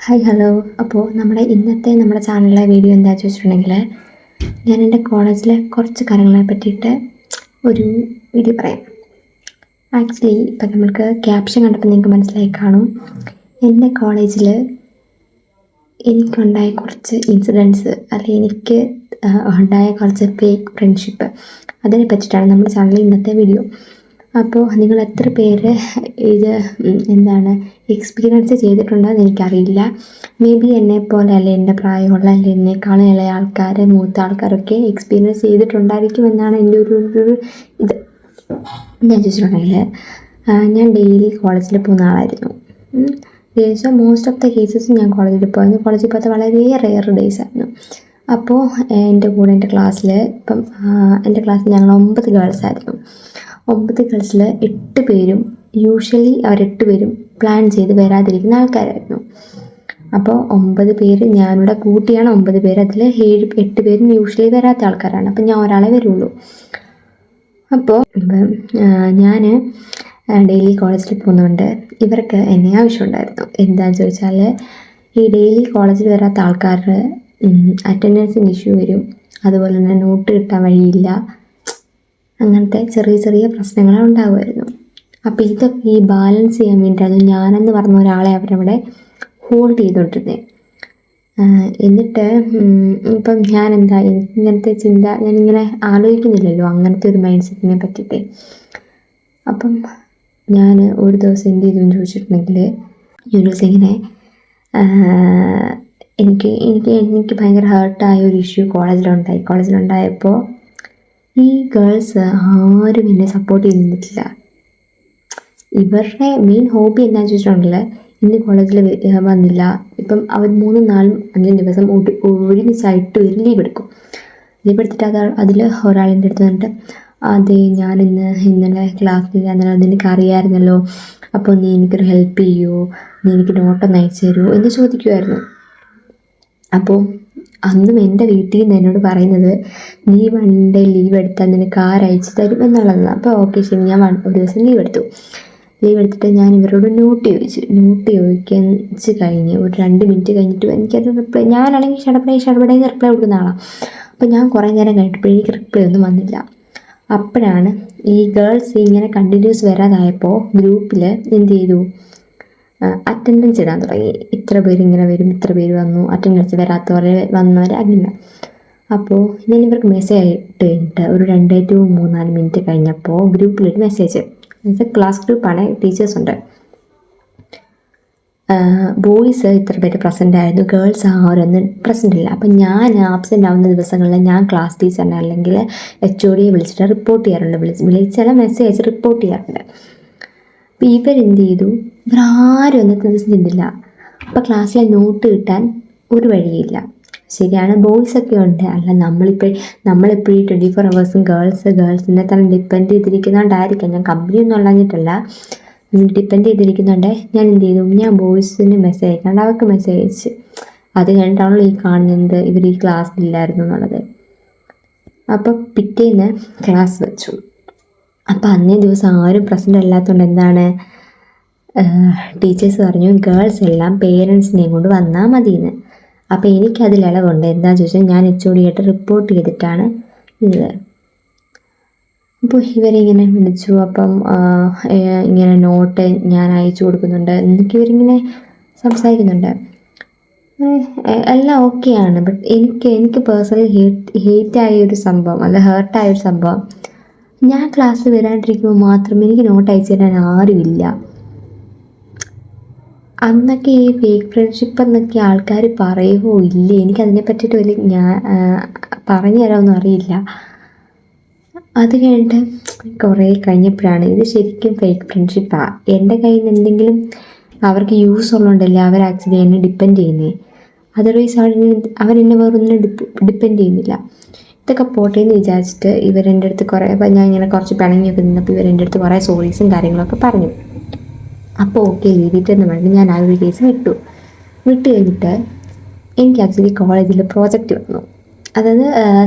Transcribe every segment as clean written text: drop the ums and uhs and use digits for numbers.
Hi hello. അപ്പോൾ നമ്മുടെ ചാനലിലെ വീഡിയോ എന്താ ചോദിച്ചിട്ടുണ്ടെങ്കിൽ, ഞാൻ എൻ്റെ കോളേജിലെ കുറച്ച് കാര്യങ്ങളെ പറ്റിയിട്ട് ഒരു വീഡിയോ പറയാം. ആക്ച്വലി ഇപ്പം നമ്മൾക്ക് ക്യാപ്ഷൻ കണ്ടപ്പോൾ നിങ്ങൾക്ക് മനസ്സിലായി കാണും, എൻ്റെ കോളേജിൽ എനിക്കുണ്ടായ കുറച്ച് ഇൻസിഡൻസ്, അല്ലെങ്കിൽ എനിക്ക് ഉണ്ടായ കുറച്ച് ഫേക്ക് ഫ്രണ്ട്ഷിപ്പ്, അതിനെ പറ്റിയിട്ടാണ് നമ്മുടെ ചാനലിൽ ഇന്നത്തെ വീഡിയോ. അപ്പോൾ നിങ്ങൾ എത്ര പേര് ഇത് എക്സ്പീരിയൻസ് ചെയ്തിട്ടുണ്ടെന്ന് എനിക്കറിയില്ല. മേ ബി എന്നെപ്പോലെ അല്ലെ എൻ്റെ പ്രായമുള്ള അല്ലെ എന്നെക്കാളും ഇളയ ആൾക്കാർ, മൂത്ത ആൾക്കാരൊക്കെ എക്സ്പീരിയൻസ് ചെയ്തിട്ടുണ്ടായിരിക്കുമെന്നാണ് എൻ്റെ ഒരു ഇത്. ഞാൻ ചോദിച്ചിട്ടുണ്ടെങ്കിൽ, ഞാൻ ഡെയിലി കോളേജിൽ പോകുന്ന ആളായിരുന്നു. ഏകദേശം മോസ്റ്റ് ഓഫ് ദ കേസസ് ഞാൻ കോളേജിൽ പോകാത്ത വളരെ റെയർ ഡേയ്സ് ആയിരുന്നു. അപ്പോൾ എൻ്റെ കൂടെ എൻ്റെ ക്ലാസ്സിൽ എൻ്റെ ക്ലാസ്സിൽ ഞങ്ങൾ 9 ഗേൾസായിരുന്നു. 9 ഗേൾസിൽ 8 പേരും യൂഷ്വലി അവർ 8 പേരും പ്ലാൻ ചെയ്ത് വരാതിരിക്കുന്ന ആൾക്കാരായിരുന്നു. അപ്പോൾ 9 പേര് ഞാനിവിടെ കൂട്ടിയാണ് 9 പേര്. അതിൽ 8 പേരും യൂഷ്വലി വരാത്ത ആൾക്കാരാണ്. അപ്പം ഞാൻ ഒരാളെ വരുള്ളൂ. അപ്പോൾ ഞാൻ ഡെയിലി കോളേജിൽ പോകുന്നതുകൊണ്ട് ഇവർക്ക് എന്നെ ആവശ്യമുണ്ടായിരുന്നു. എന്താണെന്ന് ചോദിച്ചാൽ, ഈ ഡെയിലി കോളേജിൽ വരാത്ത ആൾക്കാരുടെ അറ്റൻഡൻസിൻ്റെ ഇഷ്യൂ വരും. അതുപോലെ തന്നെ നോട്ട് കിട്ടാൻ വഴിയില്ല. അങ്ങനത്തെ ചെറിയ ചെറിയ പ്രശ്നങ്ങൾ ഉണ്ടാകുമായിരുന്നു. അപ്പോൾ ഇതൊക്കെ ഈ ബാലൻസ് ചെയ്യാൻ വേണ്ടിയിട്ടാണ് ഞാനെന്ന് പറഞ്ഞ ഒരാളെ അവരവിടെ ഹോൾഡ് ചെയ്തുകൊണ്ടിരുന്നത്. എന്നിട്ട് ഇപ്പം ഇങ്ങനത്തെ ചിന്ത ഞാനിങ്ങനെ ആലോചിക്കുന്നില്ലല്ലോ, അങ്ങനത്തെ ഒരു മൈൻഡ് സെറ്റിനെ പറ്റിയിട്ട്. അപ്പം ഞാൻ ഒരു ദിവസം എന്ത് ചെയ്തു എന്ന് ചോദിച്ചിട്ടുണ്ടെങ്കിൽ, ഒരു ദിവസം ഇങ്ങനെ എനിക്ക് ഭയങ്കര ഹേർട്ടായ ഒരു ഇഷ്യൂ കോളേജിലുണ്ടായപ്പോൾ ഈ ഗേൾസ് ആരും എന്നെ സപ്പോർട്ട് ചെയ്ത് നിന്നിട്ടില്ല. ഇവരുടെ മെയിൻ ഹോബി എന്താണെന്ന് ചോദിച്ചിട്ടുണ്ടെങ്കിൽ, ഇന്ന് കോളേജിൽ വന്നില്ല. ഇപ്പം അവർ 3, 4, 5 ദിവസം ഒരുമിച്ചായിട്ട് ഒരു ലീവ് എടുക്കും. ലീവ് എടുത്തിട്ട് അതിൽ ഒരാളിൻ്റെ അടുത്ത് വന്നിട്ട്, അതെ ഞാൻ ഇന്നലെ ക്ലാസ്സിൽ നിനക്ക് അറിയാമായിരുന്നല്ലോ, അപ്പോൾ നീ എനിക്കൊരു ഹെൽപ്പ് ചെയ്യുമോ, നീ എനിക്ക് നോട്ടൊന്ന് അയച്ചു തരുമോ എന്ന് ചോദിക്കുമായിരുന്നു. അപ്പോൾ അന്നും എൻ്റെ വീട്ടിൽ നിന്ന് എന്നോട് പറയുന്നത്, നീ 1 ഡേ ലീവ് എടുത്താൽ നിനക്ക് ആരയച്ചു തരും എന്നുള്ളതാണ്. അപ്പോൾ ഓക്കെ ശരി, ഞാൻ ഒരു ദിവസം ലീവ് എടുത്തിട്ട് ഞാൻ ഇവരോട് നോട്ട് ചോദിച്ച് കഴിഞ്ഞ് ഒരു 2 മിനിറ്റ് കഴിഞ്ഞിട്ട് എനിക്കത് റിപ്ലൈ, ഞാനാണെങ്കിൽ ഷടപടേന്ന് റിപ്ലൈ കൊടുക്കുന്ന ആളാണ്. അപ്പോൾ ഞാൻ കുറേ നേരം കഴിഞ്ഞിട്ട് എനിക്ക് റിപ്ലൈ ഒന്നും വന്നില്ല. അപ്പോഴാണ് ഈ ഗേൾസ് ഇങ്ങനെ കണ്ടിന്യൂസ് വരാതായപ്പോൾ ഗ്രൂപ്പിൽ എന്ത് ചെയ്തു, അറ്റൻഡൻസ് ഇടാൻ തുടങ്ങി. ഇത്ര പേര് ഇങ്ങനെ വരും, ഇത്ര പേര് വന്നു, അറ്റൻഡൻസ് വരാത്തവരെ വന്നവരെ അങ്ങനെ. അപ്പോൾ ഞാൻ ഇവർക്ക് മെസ്സേജ് ഇട്ട് കഴിഞ്ഞിട്ട് ഒരു 2 to 3-4 മിനിറ്റ് കഴിഞ്ഞപ്പോൾ ഗ്രൂപ്പിലൊരു മെസ്സേജ്, ക്ലാസ് ഗ്രൂപ്പാണ്, ടീച്ചേഴ്സ് ഉണ്ട്, ബോയ്സ് ഇത്ര പേര് പ്രസൻ്റ് ആയിരുന്നു, ഗേൾസ് ആരൊന്നും പ്രസൻ്റ് ഇല്ല. അപ്പം ഞാൻ ആബ്സെൻ്റ് ആവുന്ന ദിവസങ്ങളിൽ ഞാൻ ക്ലാസ് ടീച്ചറിനെ അല്ലെങ്കിൽ HOD വിളിച്ചിട്ട് റിപ്പോർട്ട് ചെയ്യാറുണ്ട്. വിളിച്ചാൽ മെസ്സേജ് അയച്ച് റിപ്പോർട്ട് ചെയ്യാറുണ്ട്. അപ്പോൾ ഇവരെന്ത് ചെയ്തു, ഇവരാരും അന്നത്തെ ദിവസം ചെന്നില്ല. അപ്പോൾ ക്ലാസ്സിലെ നോട്ട് കിട്ടാൻ ഒരു വഴിയില്ല. ശരിയാണ്, ബോയ്സൊക്കെ ഉണ്ട്. അല്ല നമ്മളെപ്പോഴും 24 hours ഗേൾസിനെ തന്നെ ഡിപ്പെൻഡ് ചെയ്തിരിക്കുന്നതുകൊണ്ടായിരിക്കാം. ഞാൻ കമ്പനിയൊന്നും അല്ലാഞ്ഞിട്ടല്ല, ഡിപ്പെൻഡ് ചെയ്തിരിക്കുന്നുണ്ട്. ഞാൻ എന്ത് ചെയ്തു, ഞാൻ ബോയ്സിന് മെസ്സേജ് അയക്കാണ്ട് അവർക്ക് മെസ്സേജ് അയച്ച്. അത് കഴിഞ്ഞിട്ടാണല്ലോ ഈ കാണുന്നത് ഇവർ ഈ ക്ലാസ്സിലില്ലായിരുന്നു എന്നുള്ളത്. അപ്പോൾ പിറ്റേന്ന് ക്ലാസ് വെച്ചു. അപ്പോൾ അന്നേ ദിവസം ആരും പ്രസൻ്റ് അല്ലാത്തതുകൊണ്ട് ടീച്ചേഴ്സ് പറഞ്ഞു, ഗേൾസ് എല്ലാം പേരൻസിനെയും കൊണ്ട് വന്നാൽ മതിയെന്ന്. അപ്പോൾ എനിക്കതിൽ ഇളവുണ്ട്. എന്താണെന്ന് ചോദിച്ചാൽ, ഞാൻ HOD ആയിട്ട് റിപ്പോർട്ട് ചെയ്തിട്ടാണ് ഇത്. അപ്പോൾ ഇവരിങ്ങനെ വിളിച്ചു. അപ്പം ഇങ്ങനെ നോട്ട് ഞാൻ അയച്ചു കൊടുക്കുന്നുണ്ട് എന്നൊക്കെ ഇവരിങ്ങനെ സംസാരിക്കുന്നുണ്ട്. എല്ലാം ഓക്കെയാണ്. ബട്ട് എനിക്ക് പേഴ്സണലി ഹേർട്ടായൊരു സംഭവം, ഞാൻ ക്ലാസ്സിൽ വരാണ്ടിരിക്കുമ്പോൾ മാത്രം എനിക്ക് നോട്ട് അയച്ചു തരാൻ ആരുമില്ല. അന്നൊക്കെ ഈ ഫേക്ക് ഫ്രണ്ട്ഷിപ്പ് എന്നൊക്കെ ആൾക്കാർ പറയുമോ ഇല്ലേ, എനിക്കതിനെ പറ്റിയിട്ട് ഞാൻ പറഞ്ഞു തരാമൊന്നും അറിയില്ല. അത് കഴിഞ്ഞിട്ട് കുറേ കഴിഞ്ഞപ്പോഴാണ് ഇത് ശരിക്കും ഫേക്ക് ഫ്രണ്ട്ഷിപ്പാണ്. എൻ്റെ കയ്യിൽ നിന്ന് എന്തെങ്കിലും അവർക്ക് യൂസ് ഉള്ളതുകൊണ്ടല്ലേ അവർ ആക്ച്വലി എന്നെ ഡിപ്പെൻഡ് ചെയ്യുന്നത്. അതർവൈസ് അവരെന്നെ വേറൊന്നും ഡിപ്പെൻഡ് ചെയ്യുന്നില്ല. ഇതൊക്കെ പോട്ടെ എന്ന് വിചാരിച്ചിട്ട് ഇവരെൻ്റെ അടുത്ത് ഞാൻ ഇങ്ങനെ കുറച്ച് പിണങ്ങിയൊക്കെ നിന്നപ്പോൾ ഇവരെൻ്റെ അടുത്ത് കുറേ സോറീസും കാര്യങ്ങളൊക്കെ പറഞ്ഞു. അപ്പോൾ ഓക്കെ ലീവിട്ടെന്ന് പറഞ്ഞിട്ട് ഞാൻ ആ ഒരു കേസ് വിട്ട് കഴിഞ്ഞിട്ട് എനിക്ക് ആക്ച്വലി കോളേജിൽ പ്രോജക്റ്റ് വന്നു. അതായത്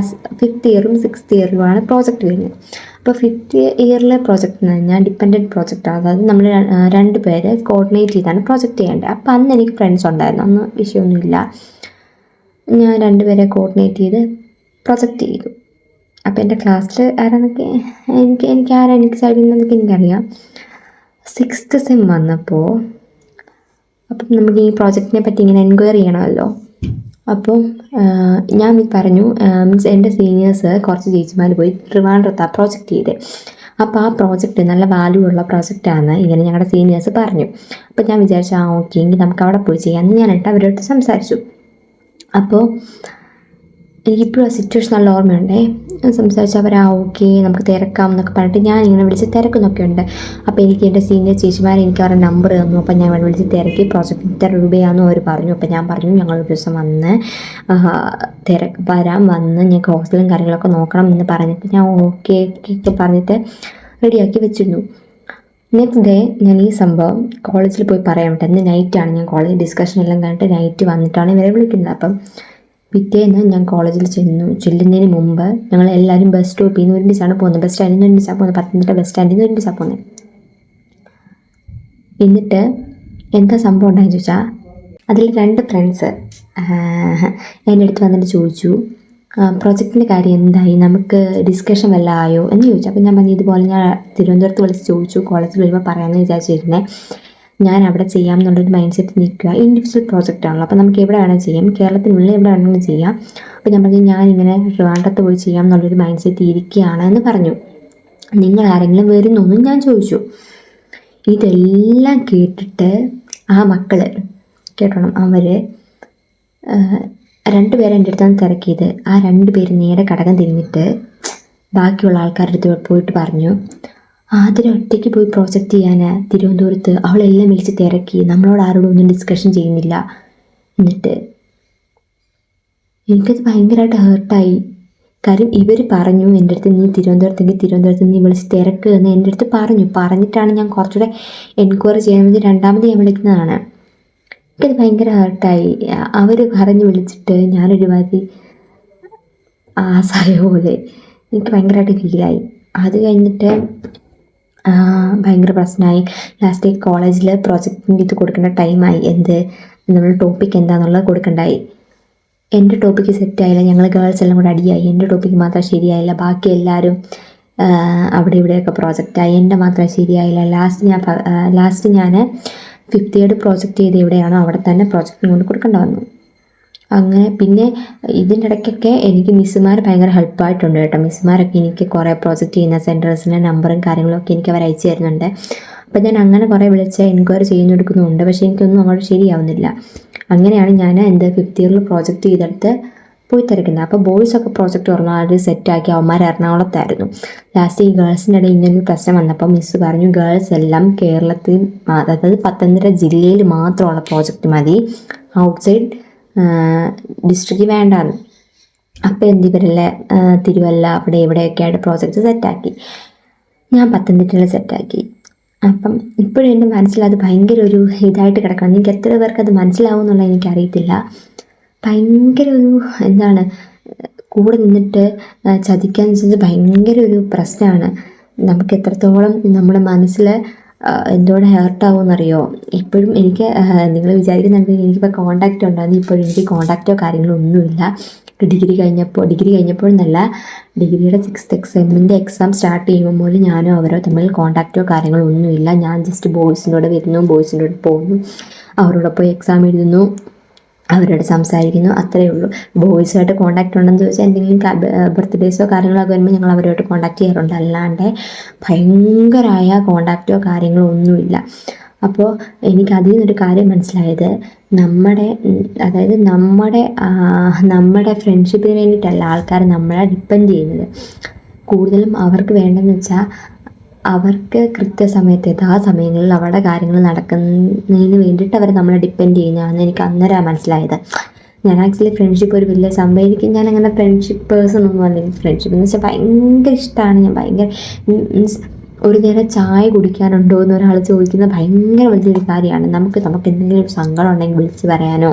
5th ഇയറും 6th ഇയറിലുമാണ് പ്രോജക്റ്റ് വരുന്നത്. അപ്പോൾ 5th ഇയറിലെ പ്രോജക്റ്റ് എന്ന് പറഞ്ഞാൽ ഡിപ്പെൻഡൻറ്റ് പ്രോജക്റ്റാണ്. അതായത് നമ്മൾ 2 പേര് കോർഡിനേറ്റ് ചെയ്താണ് പ്രോജക്റ്റ് ചെയ്യേണ്ടത്. അപ്പോൾ അന്ന് എനിക്ക് ഫ്രണ്ട്സ് ഉണ്ടായിരുന്നു, അന്ന് വിഷയമൊന്നുമില്ല. ഞാൻ 2 പേരെ കോർഡിനേറ്റ് ചെയ്ത് പ്രൊജക്റ്റ് ചെയ്തു. അപ്പോൾ എൻ്റെ ക്ലാസ്സിൽ ആരാന്നൊക്കെ എനിക്ക് സൈഡിൽ നിന്നൊക്കെ എനിക്കറിയാം. 6th സെം വന്നപ്പോൾ അപ്പം നമുക്ക് ഈ പ്രോജക്റ്റിനെ പറ്റി ഇങ്ങനെ എൻക്വയറി ചെയ്യണമല്ലോ. അപ്പോൾ ഞാൻ പറഞ്ഞു, മീൻസ് എൻ്റെ സീനിയേഴ്സ് കുറച്ച് ചേച്ചിമാർ പോയി ട്രിവാൻഡ്രത്താണ് പ്രോജക്റ്റ് ചെയ്തത്. അപ്പോൾ ആ പ്രോജക്റ്റ് നല്ല വാല്യൂ ഉള്ള പ്രോജക്റ്റാണ് ഇങ്ങനെ ഞങ്ങളുടെ സീനിയേഴ്സ് പറഞ്ഞു. അപ്പോൾ ഞാൻ വിചാരിച്ചു ഓക്കെ എങ്കിൽ നമുക്ക് അവിടെ പോയി ചെയ്യാമെന്ന് ഞാനിട്ട് അവരോട് സംസാരിച്ചു. അപ്പോൾ എനിക്കിപ്പോഴും ആ സിറ്റുവേഷൻ നല്ല ഓർമ്മയുണ്ടേ. സംസാരിച്ച് ഓക്കെ നമുക്ക് തിരക്കാം എന്നൊക്കെ പറഞ്ഞിട്ട് ഞാൻ ഇങ്ങനെ വിളിച്ച് തിരക്കുന്നൊക്കെ ഉണ്ട്. അപ്പോൾ എനിക്ക് എൻ്റെ സീനിയർ ചേച്ചിമാർ എനിക്ക് അവരുടെ നമ്പർ തന്നു. അപ്പോൾ ഞാൻ വിളിച്ച് തിരക്കി പ്രോജക്റ്റ് ഇത്ര രൂപയാണെന്ന് അവർ പറഞ്ഞു. അപ്പോൾ ഞാൻ പറഞ്ഞു ഞങ്ങളൊരു ദിവസം വന്ന് വന്ന് ഞങ്ങൾക്ക് ഹോസ്റ്റലും കാര്യങ്ങളൊക്കെ നോക്കണം എന്ന് പറഞ്ഞിട്ട് ഞാൻ ഓക്കെ ഒക്കെ പറഞ്ഞിട്ട് റെഡിയാക്കി വെച്ചിരുന്നു. നെക്സ്റ്റ് ഡേ ഞാൻ ഈ സംഭവം കോളേജിൽ പോയി പറയാൻ പറ്റും. ഇന്ന് നൈറ്റാണ്, ഞാൻ കോളേജ് ഡിസ്കഷൻ എല്ലാം കഴിഞ്ഞിട്ട് നൈറ്റ് വന്നിട്ടാണ് ഇവരെ വിളിക്കുന്നത്. അപ്പം പിറ്റേന്ന് ഞാൻ കോളേജിൽ ചെല്ലുന്നതിന് മുമ്പ് ഞങ്ങൾ എല്ലാവരും ബസ് സ്റ്റോപ്പിൽ നിന്ന് ഒരുമിച്ചാണ് പോകുന്നത്. ബസ് സ്റ്റാൻഡിൽ നിന്ന് ഒരുമിച്ചാണ് പോകുന്നത്. പത്തനംതിട്ട ബസ് സ്റ്റാൻഡിൽ നിന്ന് ഒരുമിച്ചാണ് പോകുന്നത്. എന്നിട്ട് എന്താ സംഭവം ഉണ്ടായെന്ന് ചോദിച്ചാൽ അതിൽ 2 ഫ്രണ്ട്സ് എൻ്റെ അടുത്ത് വന്നിട്ട് ചോദിച്ചു പ്രൊജക്റ്റിൻ്റെ കാര്യം എന്തായി, നമുക്ക് ഡിസ്കഷൻ വല്ല ആയോ എന്ന് ചോദിച്ചു. അപ്പം ഞാൻ പറഞ്ഞു ഇതുപോലെ ഞാൻ തിരുവനന്തപുരത്ത് വിളിച്ച് ചോദിച്ചു, കോളേജിൽ വരുമ്പോൾ പറയാമെന്ന് വിചാരിച്ചിരുന്നത്. ഞാൻ അവിടെ ചെയ്യാം എന്നുള്ളൊരു മൈൻഡ് സെറ്റ് നിൽക്കുക. ഇൻഡിവിജ്വൽ പ്രോജക്റ്റ് ആണല്ലോ, അപ്പോൾ നമുക്ക് എവിടെ വേണമെങ്കിൽ ചെയ്യാം, കേരളത്തിനുള്ളിൽ എവിടെ വേണമെങ്കിലും ചെയ്യാം. അപ്പോൾ ഞാൻ പറഞ്ഞു ഞാനിങ്ങനെ ട്രിവാൻഡ്രത്ത് പോയി ചെയ്യാം എന്നുള്ളൊരു മൈൻഡ് സെറ്റ് ഇരിക്കുകയാണ് എന്ന് പറഞ്ഞു. നിങ്ങൾ ആരെങ്കിലും വരുന്നൊന്നും ഞാൻ ചോദിച്ചു. ഇതെല്ലാം കേട്ടിട്ട് ആ മക്കൾ കേട്ടോണം, അവർ 2 പേരെ എൻ്റെ അടുത്താണ് തിരക്കിയത്. ആ 2 പേര് നേരെ കടകം തിരിഞ്ഞിട്ട് ബാക്കിയുള്ള ആൾക്കാരുടെ അടുത്ത് പോയിട്ട് പറഞ്ഞു അതിന് ഒറ്റയ്ക്ക് പോയി പ്രോജക്റ്റ് ചെയ്യാനാ തിരുവനന്തപുരത്ത്, അവളെല്ലാം വിളിച്ച് തിരക്കി, നമ്മളോട് ആരോടും ഒന്നും ഡിസ്കഷൻ ചെയ്യുന്നില്ല. എന്നിട്ട് എനിക്കത് ഭയങ്കരമായിട്ട് ഹേർട്ടായി. കാര്യം ഇവർ പറഞ്ഞു എൻ്റെ അടുത്ത് നീ തിരുവനന്തപുരത്ത് നീ വിളിച്ച് തിരക്ക് എന്ന് എൻ്റെ അടുത്ത് പറഞ്ഞിട്ടാണ് ഞാൻ കുറച്ചുകൂടെ എൻക്വയറി ചെയ്യാൻ വേണ്ടി രണ്ടാമത് ഞാൻ വിളിക്കുന്നതാണ്. എനിക്കത് ഭയങ്കര ഹേർട്ടായി. അവർ പറഞ്ഞു വിളിച്ചിട്ട് ഞാനൊരു മാതിരി ആസായ പോലെ എനിക്ക് ഭയങ്കരമായിട്ട് ഫീലായി. അത് കഴിഞ്ഞിട്ട് ഭയങ്കര പ്രശ്നമായി. ലാസ്റ്റ് കോളേജിൽ പ്രോജക്റ്റിൻ്റെ ഇത് കൊടുക്കേണ്ട ടൈമായി. നമ്മൾ ടോപ്പിക് എന്താണെന്നുള്ളത് കൊടുക്കണ്ടായി. എൻ്റെ ടോപ്പിക്ക് സെറ്റായില്ല, ഞങ്ങൾ ഗേൾസ് എല്ലാം കൂടെ അടിയായി. എൻ്റെ ടോപ്പിക്ക് മാത്രം ശരിയായില്ല, ബാക്കി എല്ലാവരും അവിടെ ഇവിടെയൊക്കെ പ്രോജക്റ്റായി, എൻ്റെ മാത്രം ശരിയായില്ല. ലാസ്റ്റ് ഞാൻ 5th ഇയർ പ്രോജക്റ്റ് ചെയ്ത് എവിടെയാണോ അവിടെ തന്നെ പ്രോജക്റ്റിന് കൊണ്ട് കൊടുക്കേണ്ട വന്നു. അങ്ങനെ പിന്നെ ഇതിൻ്റെ ഇടയ്ക്കൊക്കെ എനിക്ക് മിസ്സുമാർ ഭയങ്കര ഹെൽപ്പായിട്ടുണ്ട് കേട്ടോ. മിസ്സുമാരൊക്കെ എനിക്ക് കുറേ പ്രോജക്റ്റ് ചെയ്യുന്ന സെൻറ്റേഴ്സിൻ്റെ നമ്പറും കാര്യങ്ങളൊക്കെ എനിക്ക് അവർ അയച്ചു തരുന്നുണ്ട്. അപ്പോൾ ഞാൻ അങ്ങനെ കുറേ വിളിച്ച് എൻക്വയറി ചെയ്യുന്നെടുക്കുന്നുണ്ട്. പക്ഷേ എനിക്കൊന്നും അങ്ങോട്ട് ശരിയാവുന്നില്ല. അങ്ങനെയാണ് ഞാൻ 5th ഇയറിൽ പ്രോജക്റ്റ് ചെയ്തെടുത്ത് പോയി തിരക്കുന്നത്. അപ്പോൾ ബോയ്സൊക്കെ പ്രോജക്റ്റ് തുറന്നു അത് സെറ്റാക്കി. അവന്മാർ എറണാകുളത്തായിരുന്നു. ലാസ്റ്റ് ഈ ഗേൾസിൻ്റെ ഇടയിൽ ഇങ്ങനെ പ്രശ്നം വന്നപ്പോൾ മിസ്സ് പറഞ്ഞു ഗേൾസ് എല്ലാം കേരളത്തിൽ, അതായത് പത്തനംതിട്ട ജില്ലയിൽ മാത്രമുള്ള പ്രോജക്റ്റ് മതി, ഔട്ട്സൈഡ് ഡിസ്ട്രിക്റ്റ് വേണ്ടാന്ന്. അപ്പോൾ ഇവരെല്ലാം തിരുവല്ല അവിടെ ഇവിടെയൊക്കെ ആയിട്ട് പ്രോജക്റ്റ് സെറ്റാക്കി. ഞാൻ പത്തനംതിട്ടയിൽ സെറ്റാക്കി. അപ്പം ഇപ്പോഴും എൻ്റെ മനസ്സിൽ അത് ഭയങ്കര ഒരു ഇതായിട്ട് കിടക്കണം. എനിക്ക് എത്ര പേർക്ക് അത് മനസ്സിലാവും എന്നുള്ളത് എനിക്കറിയത്തില്ല. ഭയങ്കര ഒരു എന്താണ് കൂടെ നിന്നിട്ട് ചതിക്കാന്ന് വെച്ചാൽ ഭയങ്കര ഒരു പ്രശ്നമാണ്. നമുക്ക് എത്രത്തോളം നമ്മുടെ മനസ്സിൽ എന്തോടെ ഹേർട്ടാവുമെന്നറിയോ. ഇപ്പോഴും എനിക്ക് നിങ്ങൾ വിചാരിക്കുന്നുണ്ടെങ്കിൽ എനിക്കിപ്പോൾ കോണ്ടാക്റ്റ് ഉണ്ടാകുന്നു. ഇപ്പോഴും എനിക്ക് കോണ്ടാക്റ്റോ കാര്യങ്ങളോ ഒന്നുമില്ല. ഡിഗ്രി കഴിഞ്ഞപ്പോൾ എന്നല്ല, ഡിഗ്രിയുടെ 6th സെമ്മിൻ്റെ എക്സാം സ്റ്റാർട്ട് ചെയ്യുമ്പോൾ ഞാനോ അവരോ തമ്മിൽ കോണ്ടാക്റ്റോ കാര്യങ്ങളോ ഒന്നുമില്ല. ഞാൻ ജസ്റ്റ് ബോയ്സിൻ്റെ കൂടെ വരുന്നു, ബോയ്സിൻ്റെ കൂടെ പോകുന്നു, അവരോട് പോയി എക്സാം എഴുതുന്നു, അവരോട് സംസാരിക്കുന്നു, അത്രയേ ഉള്ളൂ. ബോയ്സുമായിട്ട് കോണ്ടാക്റ്റ് ഉണ്ടെന്ന് ചോദിച്ചാൽ എന്തെങ്കിലും ബർത്ത്ഡേസോ കാര്യങ്ങളൊക്കെ വരുമ്പോൾ ഞങ്ങൾ അവരുമായിട്ട് കോണ്ടാക്ട് ചെയ്യാറുണ്ട്. അല്ലാണ്ട് ഭയങ്കരമായ കോണ്ടാക്റ്റോ കാര്യങ്ങളോ ഒന്നുമില്ല. അപ്പോൾ എനിക്ക് അതിൽ നിന്നൊരു കാര്യം മനസ്സിലായത്, അതായത് നമ്മുടെ ഫ്രണ്ട്ഷിപ്പിന് വേണ്ടിയിട്ടല്ല ആൾക്കാർ നമ്മളെ ഡിപ്പെൻഡ് ചെയ്യുന്നത്. കൂടുതലും അവർക്ക് വേണ്ടതെന്ന് വെച്ചാൽ അവർക്ക് കൃത്യസമയത്ത് സമയങ്ങളിൽ അവരുടെ കാര്യങ്ങൾ നടക്കുന്നതിന് വേണ്ടിയിട്ട് അവർ നമ്മളെ ഡിപ്പെൻഡ് ചെയ്യുന്നതാണെന്ന് എനിക്ക് അന്നേരമാണ് മനസ്സിലായത്. ഞാൻ ആക്ച്വലി ഫ്രണ്ട്ഷിപ്പ് ഒരു വലിയ സംഭവം, എനിക്ക് ഞാനങ്ങനെ ഫ്രണ്ട്ഷിപ്പ് പേഴ്സൺ ഒന്നും അല്ലെങ്കിൽ ഫ്രണ്ട്ഷിപ്പ് എന്ന് വെച്ചാൽ ഭയങ്കര ഇഷ്ടമാണ്. ഞാൻ ഭയങ്കര മീൻസ് ഒരു നേരം ചായ കുടിക്കാനുണ്ടോ എന്ന് ഒരാൾ ചോദിക്കുന്നത് ഭയങ്കര വലിയൊരു കാര്യമാണ്. നമുക്ക് എന്തെങ്കിലും ഒരു സങ്കടം ഉണ്ടെങ്കിൽ വിളിച്ച് പറയാനോ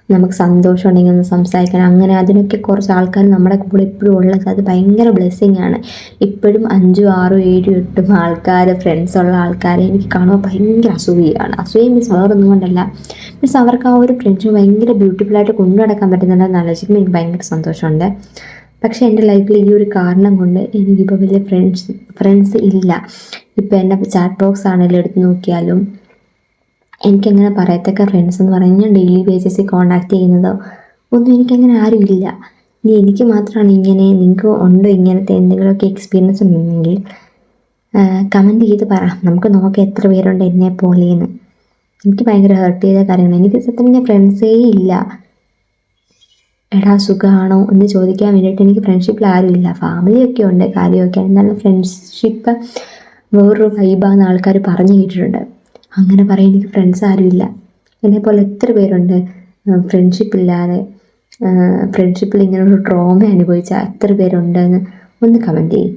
നമുക്ക് സന്തോഷം ഉണ്ടെങ്കിൽ ഒന്ന് സംസാരിക്കണം, അങ്ങനെ അതിനൊക്കെ കുറച്ച് ആൾക്കാർ നമ്മുടെ കൂടെ എപ്പോഴും ഉള്ളത് അത് ഭയങ്കര ബ്ലെസ്സിങ് ആണ്. ഇപ്പോഴും 5, 6, 7, 8 ആൾക്കാർ ഫ്രണ്ട്സ് ഉള്ള ആൾക്കാരെ എനിക്ക് കാണുമ്പോൾ ഭയങ്കര അസൂയയാണ്. അസൂയ മീൻസ് വേറൊന്നും കൊണ്ടല്ല, മീൻസ് അവർക്ക് ആ ഒരു ഫ്രണ്ട്ഷിപ്പ് ഭയങ്കര ബ്യൂട്ടിഫുള്ളായിട്ട് കൊണ്ടു നടക്കാൻ പറ്റുന്നുണ്ടെന്ന് ആലോചിക്കുമ്പോൾ എനിക്ക് ഭയങ്കര സന്തോഷമുണ്ട്. പക്ഷേ എൻ്റെ ലൈഫിൽ ഈ ഒരു കാരണം കൊണ്ട് എനിക്കിപ്പോൾ വലിയ ഫ്രണ്ട്സ് ഇല്ല. ഇപ്പോൾ എൻ്റെ ചാറ്റ് ബോക്സ് ആണെങ്കിലും എടുത്ത് നോക്കിയാലും എനിക്കങ്ങനെ പറയത്തക്ക ഫ്രണ്ട്സ് എന്ന് പറഞ്ഞാൽ ഡെയിലി ബേസിസിൽ കോണ്ടാക്ട് ചെയ്യുന്നതോ ഒന്നും എനിക്കങ്ങനെ ആരും ഇല്ല. ഇനി എനിക്ക് മാത്രമാണ് ഇങ്ങനെ, നിങ്ങൾക്ക് ഉണ്ടോ ഇങ്ങനത്തെ എന്തെങ്കിലുമൊക്കെ എക്സ്പീരിയൻസ് ഉണ്ടെങ്കിൽ കമൻറ്റ് ചെയ്ത് പറ, നമുക്ക് നോക്കാം എത്ര പേരുണ്ട് എന്നെ പോലെയെന്ന്. എനിക്ക് ഭയങ്കര ഹേർട്ട് ചെയ്ത കാര്യമാണ്. എനിക്ക് സത്യം പറഞ്ഞാൽ ഫ്രണ്ട്സേ ഇല്ല. എടാ സുഖമാണോ എന്ന് ചോദിക്കാൻ വേണ്ടിയിട്ട് എനിക്ക് ഫ്രണ്ട്ഷിപ്പിൽ ആരുമില്ല. ഫാമിലിയൊക്കെ ഉണ്ട്, കാര്യമൊക്കെ, എന്നാലും ഫ്രണ്ട്ഷിപ്പ് വേറൊരു വൈബാന്ന് ആൾക്കാർ പറഞ്ഞു കേട്ടിട്ടുണ്ട്. അങ്ങനെ പറയാൻ എനിക്ക് ഫ്രണ്ട്സ് ആരുമില്ല. എന്നെപ്പോലെ എത്ര പേരുണ്ട് ഫ്രണ്ട്ഷിപ്പില്ലാതെ, ഫ്രണ്ട്ഷിപ്പിൽ ഇങ്ങനെ ഒരു ട്രോമ അനുഭവിച്ച എത്ര പേരുണ്ടെന്ന് ഒന്ന് കമൻറ്റ് ചെയ്യും.